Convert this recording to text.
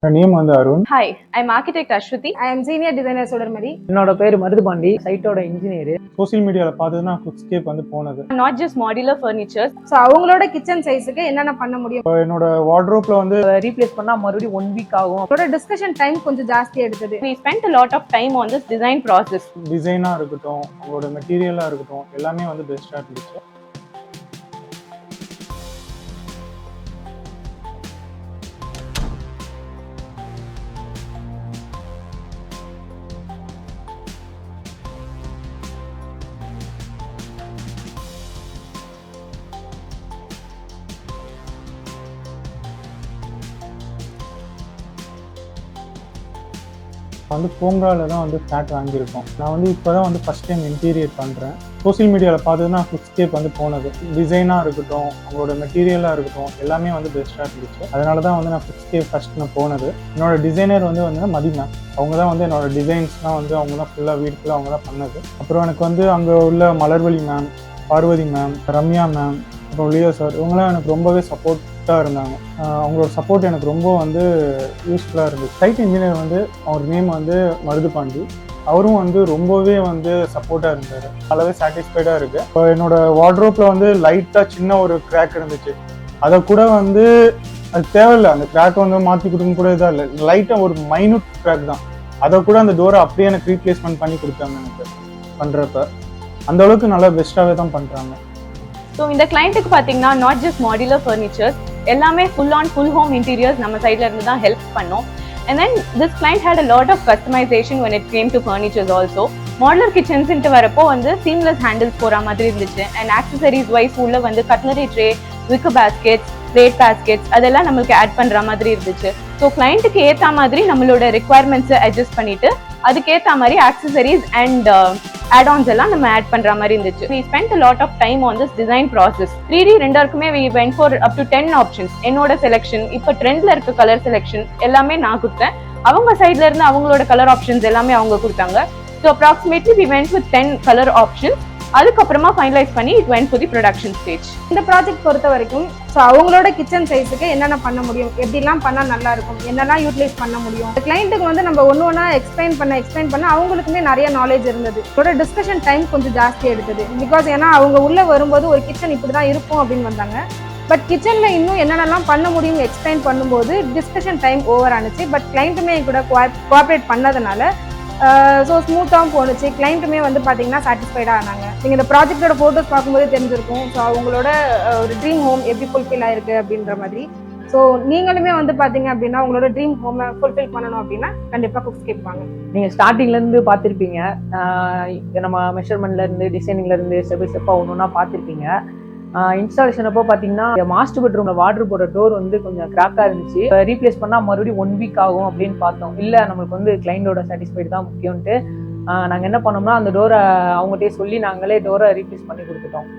Her name வந்து Arun. Hi, I'm architect Ashwati. I am senior designer Sodarmari. என்னோட பேர் Maruthupandi, சைட்டோட engineer. Social மீடியால பார்த்ததுனா Home-Cookscape வந்து போனது. Not just modular furniture. So அவங்களோட கிச்சன் சைஸ்க்கு என்னென்ன பண்ண முடியும்? என்னோட வார்ட்ரோப்ல வந்து ரீப்ளேஸ் பண்ணா மறுபடியும் 1 வீக் ஆகும். அவங்களோட டிஸ்கஷன் டைம் கொஞ்சம் ஜாஸ்தி எடுத்தது. We spent a lot of time on this design process. டிசைனா இருக்கட்டும், அவங்களோட மெட்டீரியலா இருக்கட்டும், எல்லாமே வந்து பெஸ்டா இருந்துச்சு. வந்து Fomraல தான் வந்து ஃபிளாட் வாங்கியிருக்கோம். நான் வந்து இப்போ தான் வந்து ஃபஸ்ட் டைம் இன்டீரியர் பண்ணுறேன். சோஷியல் மீடியாவில் பார்த்ததுனா Home-Cookscape வந்து போனது. டிசைனாக இருக்கட்டும், அவங்களோட மெட்டீரியலாக இருக்கட்டும், எல்லாமே வந்து பெஸ்ட்டாக இருந்துச்சு. அதனால தான் வந்து நான் Home-Cookscape ஃபஸ்ட் நான் போனது. என்னோட டிசைனர் வந்து மதி மேம். அவங்க தான் வந்து என்னோட டிசைன்ஸ்லாம் வந்து அவங்க தான் ஃபுல்லாக வீடு ஃபுல்லாக அவங்க தான் பண்ணது. அப்புறம் எனக்கு வந்து அங்கே உள்ள Malarvizhi ma'am, Parvathi ma'am, Ramya ma'am, அப்புறம் லியோ சார், இவங்களாம் எனக்கு ரொம்பவே சப்போர்ட்டாக இருந்தாங்க. அவங்களோட சப்போர்ட் எனக்கு ரொம்ப வந்து யூஸ்ஃபுல்லாக இருந்துச்சு. சைட் இன்ஜினியர் வந்து அவர் நேம் வந்து மருதுபாண்டி. அவரும் வந்து ரொம்பவே வந்து சப்போர்ட்டாக இருந்தார். நல்லாவே சாட்டிஸ்ஃபைடாக இருக்குது. இப்போ என்னோட வார்ட்ரோப்பில் வந்து லைட்டாக சின்ன ஒரு கிராக் இருந்துச்சு. அதை கூட வந்து அது தேவையில்லை, அந்த கிராக்கை வந்து மாற்றி கொடுக்க கூட இதாக இல்லை, லைட்டாக ஒரு மைனூட் கிராக் தான். அதை கூட அந்த டோரை அப்படியே எனக்கு ரீப்ளேஸ்மெண்ட் பண்ணி கொடுத்தாங்க. எனக்கு பண்ணுறப்ப அந்த அளவுக்கு நல்லா பெஸ்ட்டாகவே தான் பண்ணுறாங்க. ஸோ இந்த கிளைண்ட்டுக்கு பார்த்தீங்கன்னா நாட் ஜஸ்ட் மாடுலர் ஃபர்னிச்சர்ஸ், எல்லாமே ஃபுல் ஹோம் இன்டீரியர்ஸ் நம்ம சைட்ல இருந்து தான் ஹெல்ப் பண்ணோம். And then this client had a lot of customisation when it came to furnitures also. Modular கிச்சன்ஸ்ன்ட்டு வரப்போ வந்து சீம்லெஸ் ஹேண்டில்ஸ் போகிற மாதிரி இருந்துச்சு. அண்ட் ஆக்சசரிஸ் வைஸ் உள்ள வந்து கட்லரி ட்ரே, விக்கு பேஸ்கெட்ஸ், பிளேட் பேஸ்கெட்ஸ் அதெல்லாம் நம்மளுக்கு ஆட் பண்ணுற மாதிரி இருந்துச்சு. ஸோ கிளைண்ட்டுக்கு ஏற்ற மாதிரி நம்மளோட ரெக்குவயர்மெண்ட்ஸை அட்ஜஸ்ட் பண்ணிட்டு அதுக்கேற்ற மாதிரி ஆக்சசரிஸ் அண்ட் add-ons எல்லாம் நம்ம ஆட் பண்ற மாதிரி இருந்துச்சு. We spent a lot of time on this design process. 3D ரெண்டருக்குமே we went for up to 10 options. என்னோட செலெக்ஷன், இப்போ ட்ரெண்ட்ல இருக்க கலர் செலெக்ஷன் எல்லாமே நான் கொடுத்தேன். அவங்க சைட்ல இருந்து அவங்களோட கலர் ஆப்ஷன்ஸ் எல்லாமே அவங்க கொடுத்தாங்க. So approximately we went with 10 colour options. அதுக்கப்புறமா ஃபைனலைஸ் பண்ணி it went for the production stage. இந்த ப்ராஜெக்ட் பொறுத்த வரைக்கும் ஸோ அவங்களோட கிச்சன் சைஸுக்கு என்னென்ன பண்ண முடியும், எப்படிலாம் பண்ணால் நல்லா இருக்கும், என்னெல்லாம் யூட்டிலைஸ் பண்ண முடியும், கிளைண்ட்டுக்கு வந்து நம்ம ஒன்று எக்ஸ்பிளைன் பண்ண அவங்களுக்குமே நிறைய நாலேஜ் இருந்தது. இதோட டிஸ்கஷன் டைம் கொஞ்சம் ஜாஸ்தி எடுத்தது. பிகாஸ் ஏன்னா அவங்க உள்ளே வரும்போது ஒரு கிச்சன் இப்படி தான் இருக்கும் அப்படின்னு வந்தாங்க. பட் கிச்சனில் இன்னும் என்னென்னலாம் பண்ண முடியும் எக்ஸ்பிளைன் பண்ணும்போது டிஸ்கஷன் டைம் ஓவர் ஆனிச்சு. பட் கிளைண்ட்டுமே கூட கோஆப்ரேட் பண்ணதுனால ஸோ ஸ்மூத்தாகவும் போணுச்சு. கிளைண்ட்டுமே வந்து பார்த்தீங்கன்னா சாட்டிஸ்ஃபைடாக ஆனாங்க. நீங்கள் இந்த ப்ராஜெக்டோட ஃபோட்டோஸ் பார்க்கும்போது தெரிஞ்சிருக்கும். ஸோ அவங்களோட ஒரு ட்ரீம் ஹோம் எப்படி ஃபுல்ஃபில் ஆயிருக்கு அப்படின்ற மாதிரி. ஸோ நீங்களுமே வந்து பார்த்தீங்க அப்படின்னா உங்களோட ட்ரீம் ஹோமை ஃபுல்ஃபில் பண்ணணும் அப்படின்னா கண்டிப்பாக Home-Cookscape வாங்க. நீங்கள் ஸ்டார்டிங்லேருந்து பார்த்துருப்பீங்க, நம்ம மெஷர்மெண்ட்லேருந்து டிசைனிங்லேருந்து ஸ்டெப் பை ஸ்டெப்பாக ஒன்று ஒன்றா பார்த்துருப்பீங்க. இன்ஸ்டாலேஷன் அப்போ பார்த்தீங்கன்னா மாஸ்டர் பெட்ரூம்ல வாட்டர் போடுற டோர் வந்து கொஞ்சம் கிராக்காக இருந்துச்சு. ரீப்ளேஸ் பண்ணால் மறுபடியும் 1 வீக் ஆகும் அப்படின்னு பார்த்தோம். இல்லை நம்மளுக்கு வந்து கிளைண்டோட சாட்டிஸ்ஃபைடு தான் முக்கியம்ட்டு நாங்கள் என்ன பண்ணோம்னா அந்த டோரை அவங்ககிட்டயே சொல்லி நாங்களே டோரை ரீப்ளேஸ் பண்ணி கொடுத்துட்டோம்.